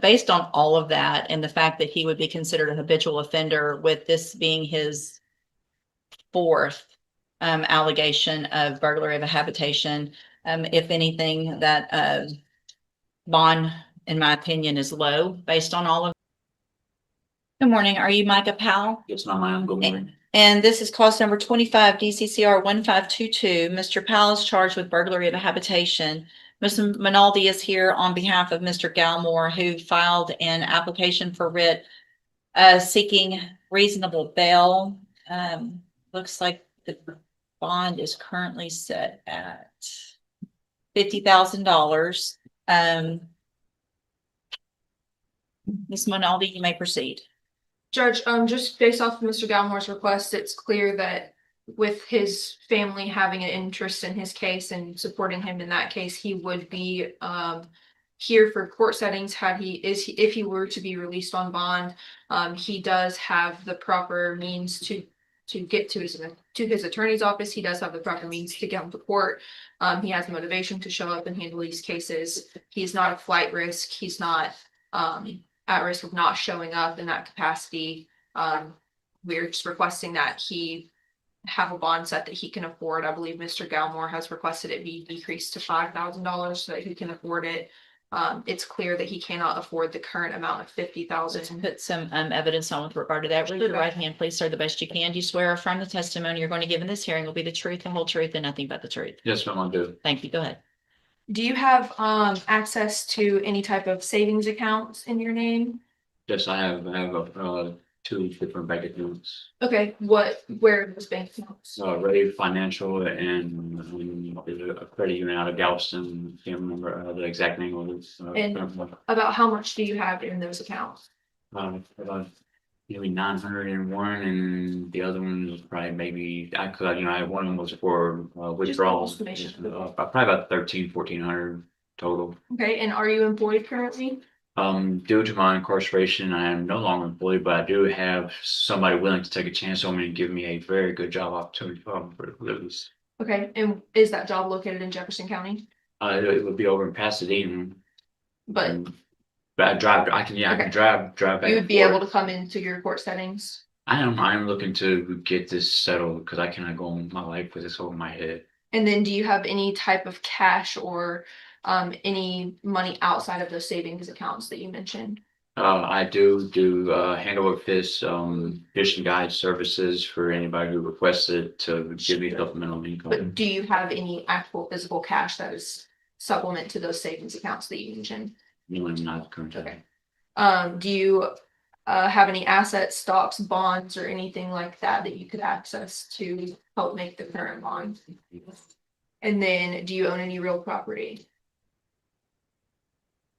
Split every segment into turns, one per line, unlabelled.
Based on all of that and the fact that he would be considered a habitual offender, with this being his fourth allegation of burglary of a habitation, if anything, that bond, in my opinion, is low based on all of. Good morning. Are you Micah Powell?
Yes, ma'am, I am. Good morning.
And this is cause number 25 DCCR 1522. Mr. Powell is charged with burglary of a habitation. Mr. Minaldi is here on behalf of Mr. Galmore, who filed an application for writ seeking reasonable bail. Looks like the bond is currently set at $50,000. Ms. Minaldi, you may proceed.
Judge, just based off of Mr. Galmore's request, it's clear that with his family having an interest in his case and supporting him in that case, he would be here for court settings if he were to be released on bond. He does have the proper means to get to his attorney's office. He does have the proper means to get to court. He has motivation to show up and handle these cases. He's not a flight risk. He's not at risk of not showing up in that capacity. We're just requesting that he have a bond set that he can afford. I believe Mr. Galmore has requested it be decreased to $5,000 so that he can afford it. It's clear that he cannot afford the current amount of $50,000.
Let's put some evidence on with regard to that. Raise your right hand, please, sir, the best you can. Do you swear or affirm the testimony you're going to give in this hearing will be the truth, the whole truth, and nothing but the truth?
Yes, ma'am, I do.
Thank you. Go ahead.
Do you have access to any type of savings accounts in your name?
Yes, I have two different bank accounts.
Okay, where are those bank accounts?
Ready Financial and a credit union out of Galveston. Can't remember the exact name of it.
And about how much do you have in those accounts?
About maybe 901, and the other one was probably maybe I had one of them was for withdrawals. Probably about 1,400 total.
Okay, and are you employed currently?
Due to my incarceration, I am no longer employed, but I do have somebody willing to take a chance on me and give me a very good job opportunity for release.
Okay, and is that job located in Jefferson County?
It would be over in Pasadena.
But
I drive. I can drive back.
You would be able to come into your court settings.
I am looking to get this settled because I cannot go on my life with this over my head.
And then do you have any type of cash or any money outside of those savings accounts that you mentioned?
I do hand over fist fishing guide services for anybody who requested to give me supplemental income.
But do you have any actual physical cash that is supplement to those savings accounts that you mentioned?
No, I'm not currently.
Okay. Do you have any assets, stocks, bonds, or anything like that that you could access to help make the current bond? And then do you own any real property?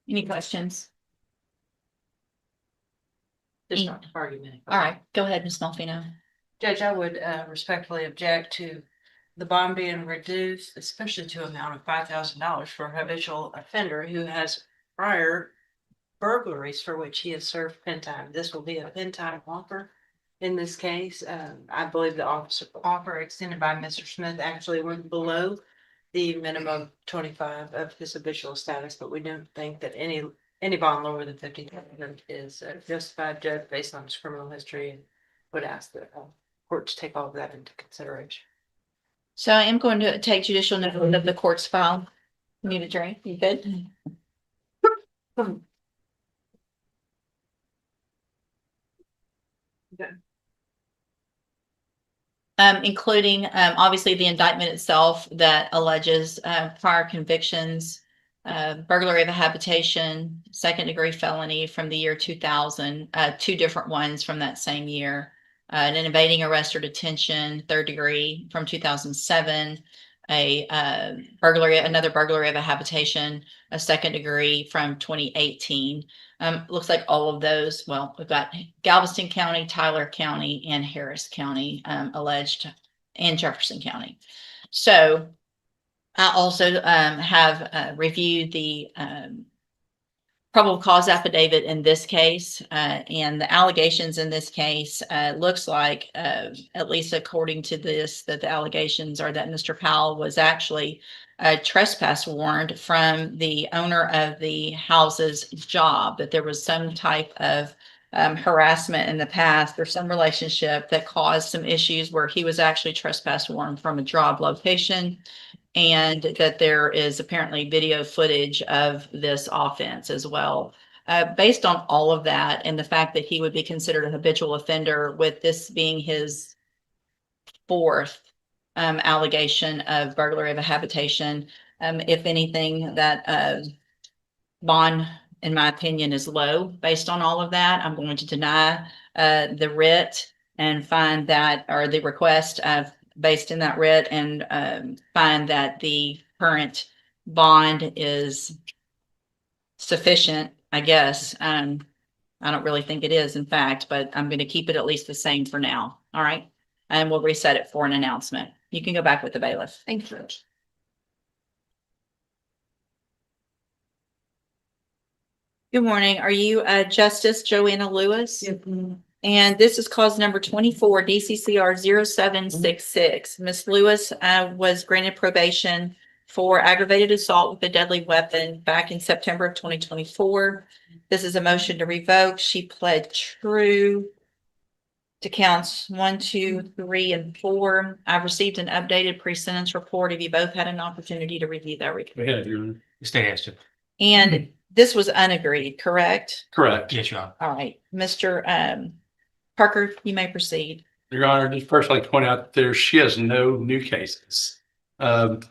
Any questions?
Just not argument.
All right, go ahead, Ms. Malfino.
Judge, I would respectfully object to the bond being reduced, especially to an amount of $5,000 for a habitual offender who has prior burglaries for which he has served pen time. This will be a pen time offer in this case. I believe the offer extended by Mr. Smith actually went below the minimum 25 of his habitual status, but we don't think that any bond lower than 50,000 is justified, judge, based on his criminal history, and would ask the court to take all of that into consideration.
So I am going to take judicial note of the court's file. You need a drink? You good? Including obviously the indictment itself that alleges prior convictions, burglary of a habitation, second-degree felony from the year 2000, two different ones from that same year, an evading arrest or detention, third degree from 2007, another burglary of a habitation, a second degree from 2018. Looks like all of those, well, we've got Galveston County, Tyler County, and Harris County alleged, and Jefferson County. So I also have reviewed the probable cause affidavit in this case, and the allegations in this case, looks like, at least according to this, that the allegations are that Mr. Powell was actually a trespass warrant from the owner of the house's job, that there was some type of harassment in the past or some relationship that caused some issues where he was actually trespass warrant from a job location, and that there is apparently video footage of this offense as well. Based on all of that and the fact that he would be considered a habitual offender, with this being his fourth allegation of burglary of a habitation, if anything, that bond, in my opinion, is low. Based on all of that, I'm going to deny the writ and find that, or the request based in that writ, and find that the current bond is sufficient, I guess. I don't really think it is, in fact, but I'm going to keep it at least the same for now. All right. And we'll reset it for an announcement. You can go back with the bailiff.
Thank you, Judge.
Good morning. Are you Justice Joanna Lewis? And this is cause number 24, DCCR 0766. Ms. Lewis was granted probation for aggravated assault with a deadly weapon back in September of 2024. This is a motion to revoke. She pled true to counts 1, 2, 3, and 4. I've received an updated pre-sentence report. Have you both had an opportunity to review that report?
We have, Your Honor. Stay answered.
And this was unagreed, correct?
Correct. Yes, Your Honor.
All right, Mr. Parker, you may proceed.
Your Honor, just first I'd like to point out that she has no new cases. Part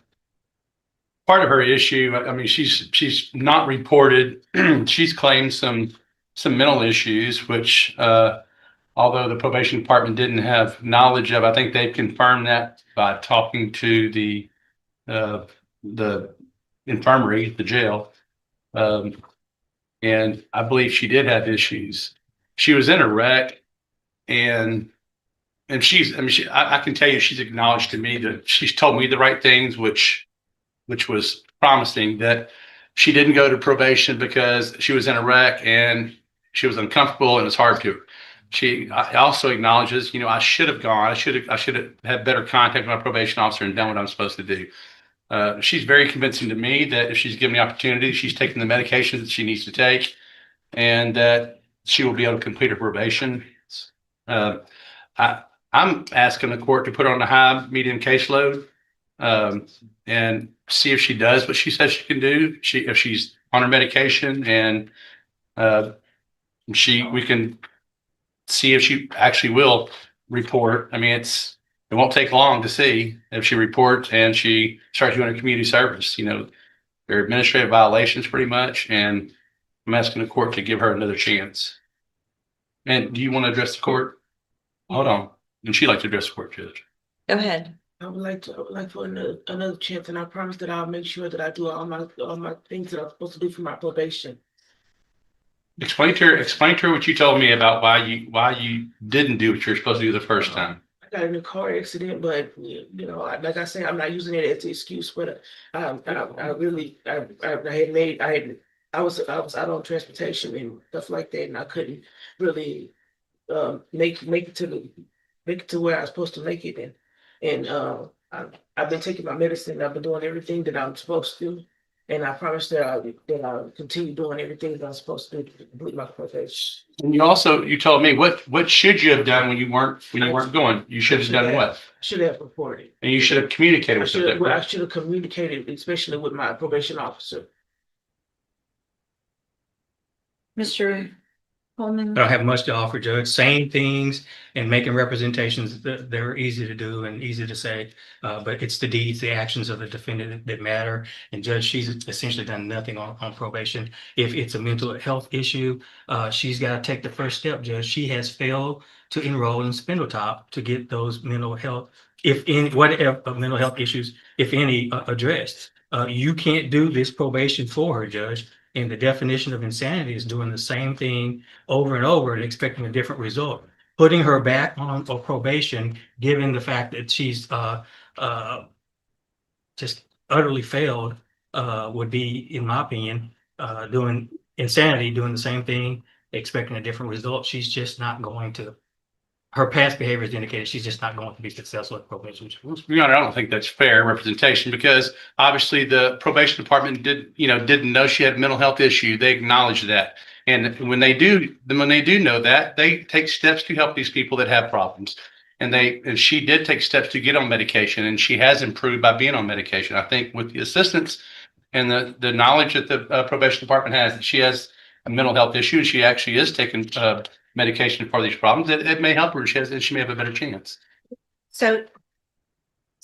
of her issue, I mean, she's not reported. She's claimed some mental issues, which although the probation department didn't have knowledge of, I think they've confirmed that by talking to the infirmary, the jail. And I believe she did have issues. She was in a wreck, and she's, I mean, I can tell you, she's acknowledged to me that she's told me the right things, which was promising, that she didn't go to probation because she was in a wreck and she was uncomfortable and it's hard to. She also acknowledges, I should have gone. I should have had better contact with my probation officer and done what I'm supposed to do. She's very convincing to me that if she's given the opportunity, she's taking the medications that she needs to take, and that she will be able to complete her probation. I'm asking the court to put her on a high medium caseload, and see if she does what she says she can do. If she's on her medication, and we can see if she actually will report. I mean, it won't take long to see if she reports and she starts doing a community service. They're administrative violations pretty much, and I'm asking the court to give her another chance. And do you want to address the court? Hold on. And she'd like to address the court, Judge.
Go ahead.
I would like for another chance, and I promise that I'll make sure that I do all my things that I'm supposed to do for my probation.
Explain to her what you told me about why you didn't do what you're supposed to do the first time.
I got in a car accident, but like I said, I'm not using it as an excuse. But I was out on transportation and stuff like that, and I couldn't really make it to where I was supposed to make it. And I've been taking my medicine. I've been doing everything that I'm supposed to, and I promise that I'll continue doing everything that I'm supposed to do to complete my probation.
And you told me what should you have done when you weren't going? You should have done what?
I should have reported.
And you should have communicated with them.
I should have communicated, especially with my probation officer.
Mr. Coleman?
I don't have much to offer, Judge. Same things and making representations that they're easy to do and easy to say. But it's the deeds, the actions of the defendant that matter. And Judge, she's essentially done nothing on probation. If it's a mental health issue, she's got to take the first step, Judge. She has failed to enroll in Spindletop to get those mental health, if any, whatever mental health issues, if any, addressed. You can't do this probation for her, Judge. And the definition of insanity is doing the same thing over and over and expecting a different result. Putting her back on probation, given the fact that she's just utterly failed, would be, in my opinion, doing insanity doing the same thing, expecting a different result. She's just not going to, her past behavior has indicated she's just not going to be successful at probation.
Your Honor, I don't think that's fair representation because obviously the probation department didn't know she had a mental health issue. They acknowledged that. And when they do know that, they take steps to help these people that have problems. And she did take steps to get on medication, and she has improved by being on medication. I think with the assistance and the knowledge that the probation department has, that she has a mental health issue, and she actually is taking medication for these problems, it may help her. She may have a better chance.
So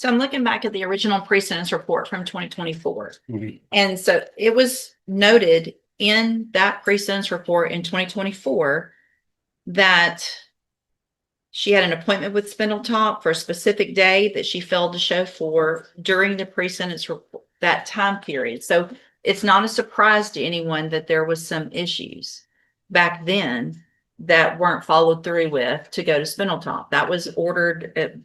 I'm looking back at the original pre-sentence report from 2024.
Mhm.
And so it was noted in that pre-sentence report in 2024 that she had an appointment with Spindletop for a specific day that she failed to show for during the pre-sentence report, that time period. So it's not a surprise to anyone that there was some issues back then that weren't followed through with to go to Spindletop. That was ordered at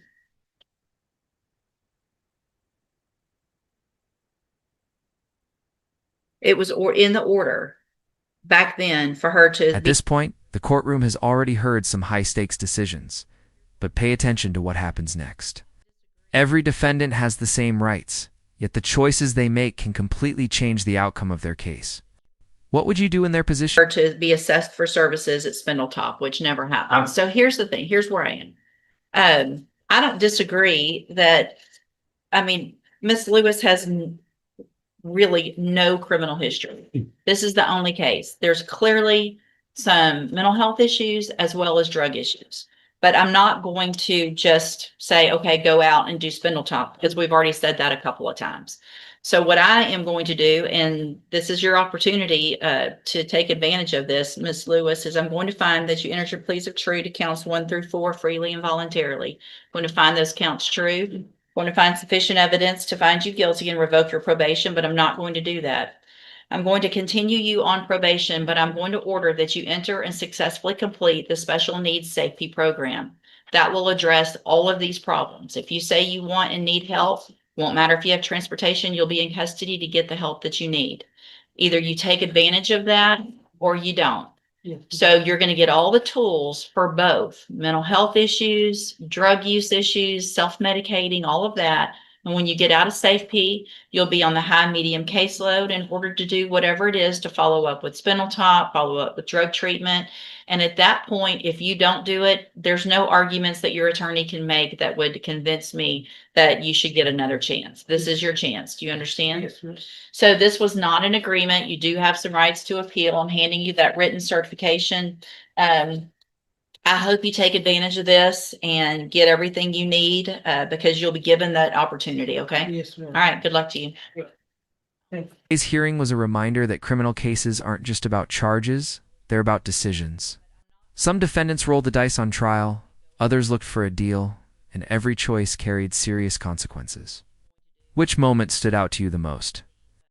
in the order back then for her to
At this point, the courtroom has already heard some high-stakes decisions, but pay attention to what happens next. Every defendant has the same rights, yet the choices they make can completely change the outcome of their case. What would you do in their position?
her to be assessed for services at Spindletop, which never happened. So here's the thing. Here's where I am. I don't disagree that, I mean, Miss Lewis has really no criminal history. This is the only case. There's clearly some mental health issues as well as drug issues. But I'm not going to just say, okay, go out and do Spindletop, because we've already said that a couple of times. So what I am going to do, and this is your opportunity to take advantage of this, Miss Lewis, is I'm going to find that you entered your pleas of true to counts 1 through 4 freely and voluntarily. I'm going to find those counts true. I'm going to find sufficient evidence to find you guilty and revoke your probation, but I'm not going to do that. I'm going to continue you on probation, but I'm going to order that you enter and successfully complete the special needs safety program. That will address all of these problems. If you say you want and need help, won't matter if you have transportation, you'll be in custody to get the help that you need. Either you take advantage of that or you don't. So you're going to get all the tools for both mental health issues, drug use issues, self-medicating, all of that. And when you get out of SafeP, you'll be on the high medium caseload in order to do whatever it is to follow up with Spindletop, follow up with drug treatment. And at that point, if you don't do it, there's no arguments that your attorney can make that would convince me that you should get another chance. This is your chance. Do you understand?
Yes, ma'am.
So this was not an agreement. You do have some rights to appeal. I'm handing you that written certification. I hope you take advantage of this and get everything you need because you'll be given that opportunity. Okay.
Yes, ma'am.
All right. Good luck to you.
Today's hearing was a reminder that criminal cases aren't just about charges, they're about decisions. Some defendants rolled the dice on trial, others looked for a deal, and every choice carried serious consequences. Which moment stood out to you the most?